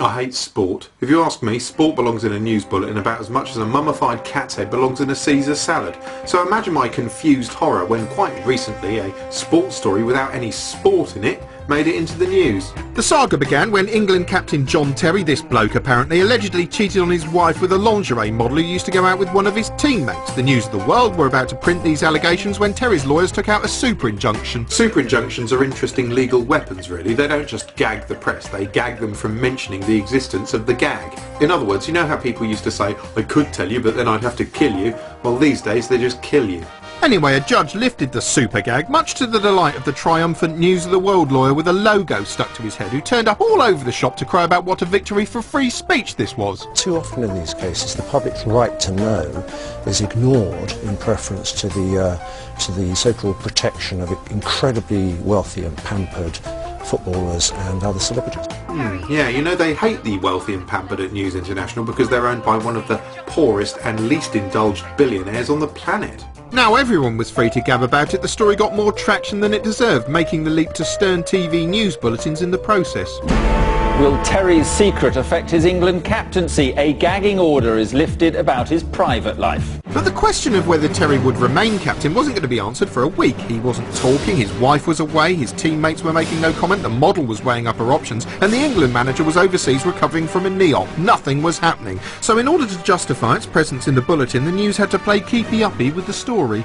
I hate sport. If you ask me, sport belongs in a news bulletin about as much as a mummified cat's head belongs in a Caesar salad. So imagine my confused horror when quite recently a sports story without any sport in it made it into the news. The saga began when England captain John Terry, this bloke apparently, allegedly cheated on his wife with a lingerie model who used to go out with one of his teammates. The News of the World were about to print these allegations when Terry's lawyers took out a super injunction. Super injunctions are interesting legal weapons, really. They don't just gag the press, they gag them from mentioning the existence of the gag. In other words, you know how people used to say, I could tell you, but then I'd have to kill you? Well, these days they just kill you. Anyway, a judge lifted the super gag, much to the delight of the triumphant News of the World lawyer with a logo stuck to his head, who turned up all over the shop to cry about what a victory for free speech this was. Too often in these cases, the public's right to know is ignored in preference to the so-called protection of incredibly wealthy and pampered footballers and other celebrities. Yeah, you know, they hate the wealthy and pampered at News International because they're owned by one of the poorest and least indulged billionaires on the planet. Now everyone was free to gab about it. The story got more traction than it deserved, making the leap to Stern TV news bulletins in the process. Will Terry's secret affect his England captaincy? A gagging order is lifted about his private life. But the question of whether Terry would remain captain wasn't going to be answered for a week. He wasn't talking, his wife was away, his teammates were making no comment, the model was weighing up her options, and the England manager was overseas recovering from a knee op. Nothing was happening. So in order to justify its presence in the bulletin, the News had to play keepy-uppy with the story.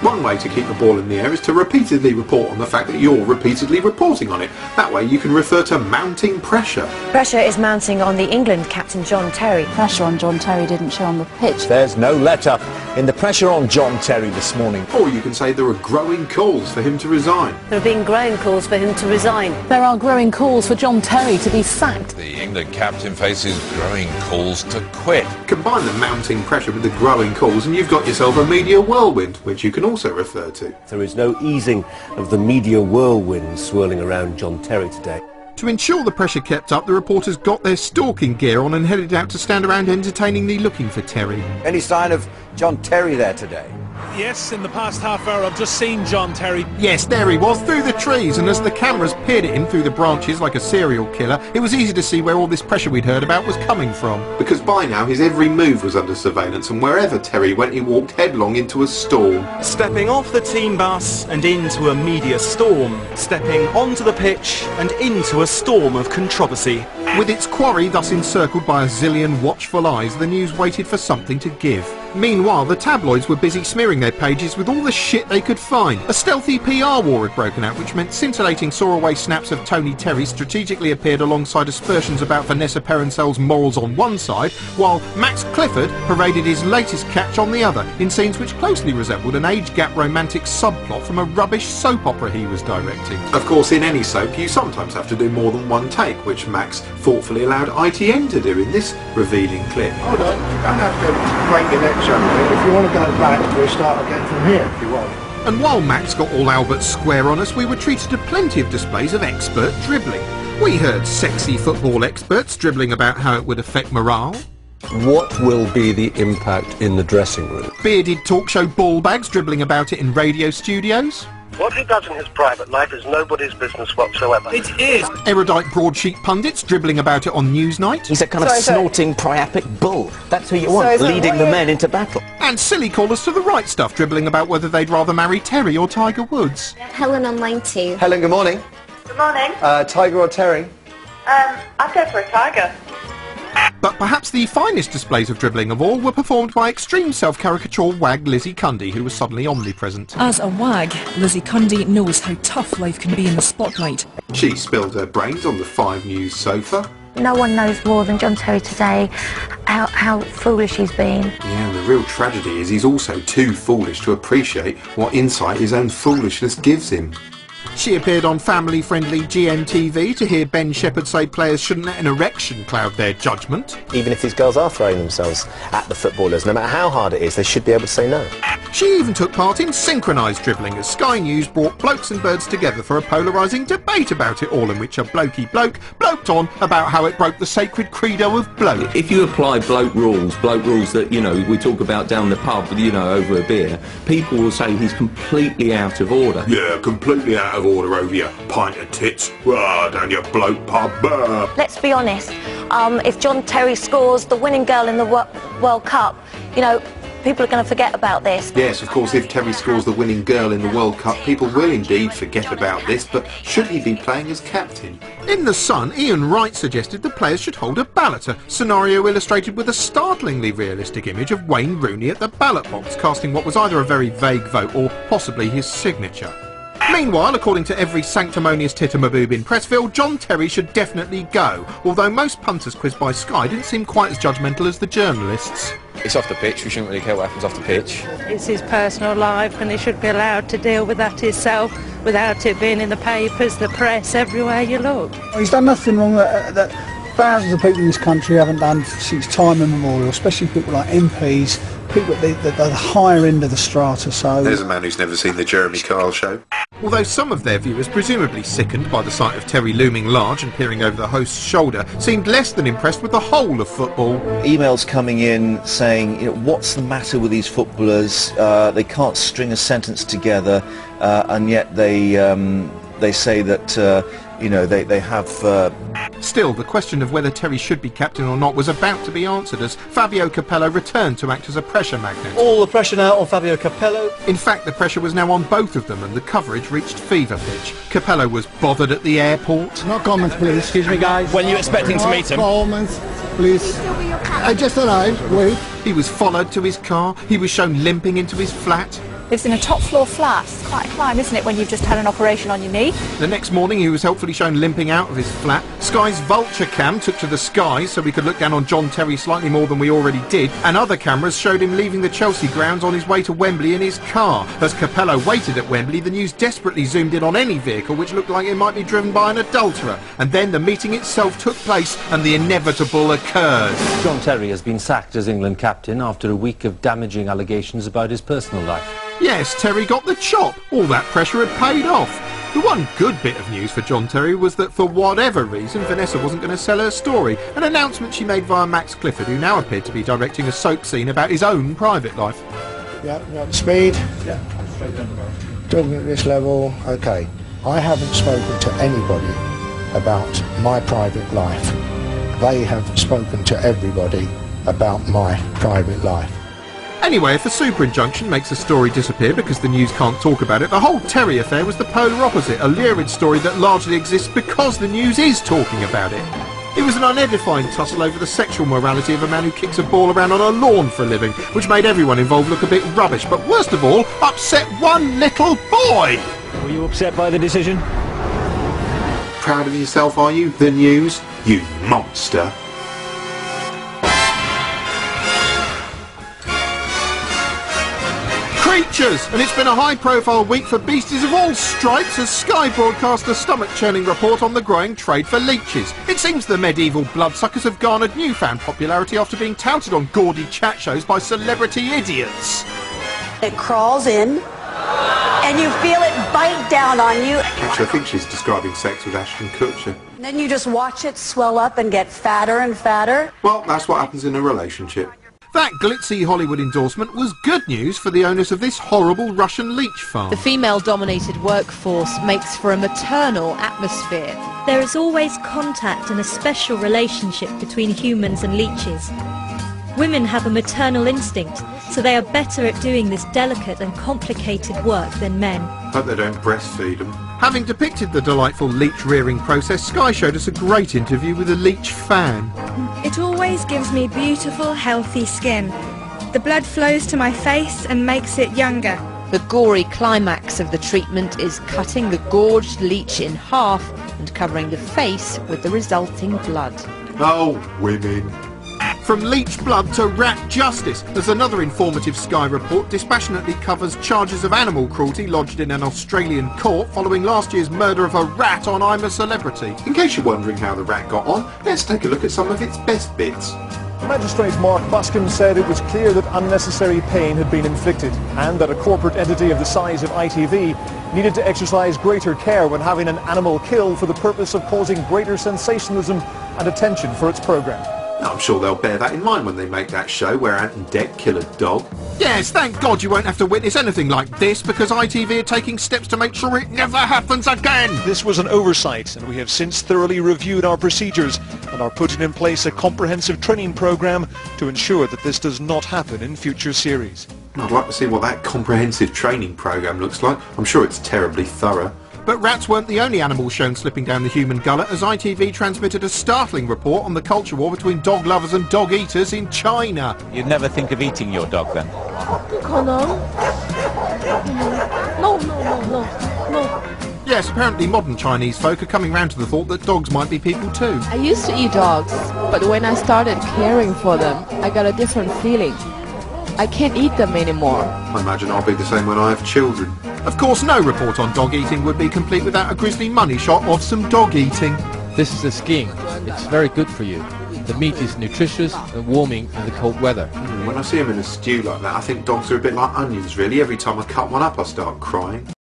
One way to keep the ball in the air is to repeatedly report on the fact that you're repeatedly reporting on it. That way you can refer to mounting pressure. Pressure is mounting on the England captain John Terry. Pressure on John Terry didn't show on the pitch. There's no let-up in the pressure on John Terry this morning. Or you can say there are growing calls for him to resign. There have been growing calls for him to resign. There are growing calls for John Terry to be sacked. The England captain faces growing calls to quit. Combine the mounting pressure with the growing calls and you've got yourself a media whirlwind, which you can also refer to. There is no easing of the media whirlwind swirling around John Terry today. To ensure the pressure kept up, the reporters got their stalking gear on and headed out to stand around entertainingly looking for Terry. Any sign of John Terry there today? Yes, in the past half hour I've just seen John Terry. Yes, there he was, through the trees, and as the cameras peered at him through the branches like a serial killer, it was easy to see where all this pressure we'd heard about was coming from. Because by now his every move was under surveillance, and wherever Terry went he walked headlong into a storm. Stepping off the team bus and into a media storm. Stepping onto the pitch and into a storm of controversy. With its quarry thus encircled by a zillion watchful eyes, the News waited for something to give. Meanwhile, the tabloids were busy smearing their pages with all the shit they could find. A stealthy PR war had broken out, which meant scintillating saw-away snaps of Tony Terry strategically appeared alongside aspersions about Vanessa Perencel's morals on one side, while Max Clifford paraded his latest catch on the other, in scenes which closely resembled an age-gap romantic subplot from a rubbish soap opera he was directing. Of course, in any soap you sometimes have to do more than one take, which Max thoughtfully allowed ITN to do in this revealing clip. Hold on, you don't have to break your neck somewhere. If you want to go back, we'll start again from here if you want. And while Max got all Albert square on us, we were treated to plenty of displays of expert dribbling. We heard sexy football experts dribbling about how it would affect morale. What will be the impact in the dressing room? Bearded talk show ball bags dribbling about it in radio studios. What he does in his private life is nobody's business whatsoever. It is! Erudite broadsheet pundits dribbling about it on Newsnight. He's a kind of snorting priapic bull. That's who you want, leading the men into battle. And silly callers to the right stuff dribbling about whether they'd rather marry Terry or Tiger Woods. Helen on line 2. Helen, good morning. Good morning. Tiger or Terry? I'd go for a tiger. But perhaps the finest displays of dribbling of all were performed by extreme self-caricature wag Lizzie Cundy, who was suddenly omnipresent. As a wag, Lizzie Cundy knows how tough life can be in the spotlight. She spilled her brains on the 5 News sofa. No one knows more than John Terry today how foolish he's been. Yeah, and the real tragedy is he's also too foolish to appreciate what insight his own foolishness gives him. She appeared on family-friendly GMTV to hear Ben Shepherd say players shouldn't let an erection cloud their judgment. Even if these girls are throwing themselves at the footballers, no matter how hard it is, they should be able to say no. She even took part in synchronised dribbling as Sky News brought blokes and birds together for a polarising debate about it all, in which a blokey bloke bloked on about how it broke the sacred credo of bloke. If you apply bloke rules that, you know, we talk about down the pub, you know, over a beer, people will say he's completely out of order. Yeah, completely out of order over your pint of tits. Down your bloke pub. Let's be honest, if John Terry scores the winning goal in the World Cup, you know, people are going to forget about this. Yes, of course, if Terry scores the winning goal in the World Cup, people will indeed forget about this, but should he be playing as captain? In The Sun, Ian Wright suggested the players should hold a ballot, a scenario illustrated with a startlingly realistic image of Wayne Rooney at the ballot box, casting what was either a very vague vote or possibly his signature. Meanwhile, according to every sanctimonious tittermaboob in Pressville, John Terry should definitely go, although most punters quizzed by Sky didn't seem quite as judgmental as the journalists. It's off the pitch, we shouldn't really care what happens off the pitch. It's his personal life and he should be allowed to deal with that himself without it being in the papers, the press, everywhere you look. He's done nothing wrong that thousands of people in this country haven't done since time immemorial, especially people like MPs, people at the higher end of the strata. So there's a man who's never seen the Jeremy Kyle show. Although some of their viewers, presumably sickened by the sight of Terry looming large and peering over the host's shoulder, seemed less than impressed with the whole of football. Emails coming in saying, you know, what's the matter with these footballers? They can't string a sentence together, and yet they say that you know, they have... Still, the question of whether Terry should be captain or not was about to be answered as Fabio Capello returned to act as a pressure magnet. All the pressure now on Fabio Capello. In fact, the pressure was now on both of them and the coverage reached fever pitch. Capello was bothered at the airport. No comments, please. Excuse me, guys. When are you expecting to meet him? No comments, please. I just arrived, wait. He was followed to his car. He was shown limping into his flat. Lives in a top floor flat. It's quite a climb, isn't it, when you've just had an operation on your knee? The next morning he was helpfully shown limping out of his flat. Sky's vulture cam took to the skies so we could look down on John Terry slightly more than we already did, and other cameras showed him leaving the Chelsea grounds on his way to Wembley in his car. As Capello waited at Wembley, the news desperately zoomed in on any vehicle which looked like it might be driven by an adulterer, and then the meeting itself took place and the inevitable occurred. John Terry has been sacked as England captain after a week of damaging allegations about his personal life. Yes, Terry got the chop. All that pressure had paid off. The one good bit of news for John Terry was that for whatever reason Vanessa wasn't going to sell her story, an announcement she made via Max Clifford, who now appeared to be directing a soap scene about his own private life. Yeah, speed. Yeah, talking at this level, okay. I haven't spoken to anybody about my private life. They have spoken to everybody about my private life. Anyway, if the super injunction makes a story disappear because the news can't talk about it, the whole Terry affair was the polar opposite, a lurid story that largely exists because the news is talking about it. It was an unedifying tussle over the sexual morality of a man who kicks a ball around on a lawn for a living, which made everyone involved look a bit rubbish, but worst of all, upset one little boy! Were you upset by the decision? Proud of yourself, are you? The news? You monster! Creatures! And it's been a high-profile week for beasties of all stripes as Sky broadcast a stomach-churning report on the growing trade for leeches. It seems the medieval bloodsuckers have garnered newfound popularity after being touted on gaudy chat shows by celebrity idiots. It crawls in, and you feel it bite down on you. Actually, I think she's describing sex with Ashton Kutcher. And then you just watch it swell up and get fatter and fatter. Well, that's what happens in a relationship. That glitzy Hollywood endorsement was good news for the owners of this horrible Russian leech farm. The female-dominated workforce makes for a maternal atmosphere. There is always contact and a special relationship between humans and leeches. Women have a maternal instinct, so they are better at doing this delicate and complicated work than men. But they don't breastfeed them. Having depicted the delightful leech rearing process, Sky showed us a great interview with a leech fan. It always gives me beautiful, healthy skin. The blood flows to my face and makes it younger. The gory climax of the treatment is cutting the gorged leech in half and covering the face with the resulting blood. Oh, women. From leech blood to rat justice, as another informative Sky report dispassionately covers charges of animal cruelty lodged in an Australian court following last year's murder of a rat on I'm a Celebrity. In case you're wondering how the rat got on, let's take a look at some of its best bits. Magistrate Mark Buscombe said it was clear that unnecessary pain had been inflicted and that a corporate entity of the size of ITV needed to exercise greater care when having an animal killed for the purpose of causing greater sensationalism and attention for its programme. I'm sure they'll bear that in mind when they make that show where Ant and Dec kill a dog. Yes, thank God you won't have to witness anything like this because ITV are taking steps to make sure it never happens again. This was an oversight and we have since thoroughly reviewed our procedures and are putting in place a comprehensive training programme to ensure that this does not happen in future series. I'd like to see what that comprehensive training programme looks like. I'm sure it's terribly thorough. But rats weren't the only animals shown slipping down the human gullet, as ITV transmitted a startling report on the culture war between dog lovers and dog eaters in China. You'd never think of eating your dog then? No. Yes, apparently modern Chinese folk are coming round to the thought that dogs might be people too. I used to eat dogs, but when I started caring for them, I got a different feeling. I can't eat them anymore. I imagine I'll be the same when I have children. Of course, no report on dog eating would be complete without a grisly money shot of some dog eating. This is the skiing. It's very good for you. The meat is nutritious and warming in the cold weather. When I see them in a stew like that, I think dogs are a bit like onions, really. Every time I cut one up, I start crying.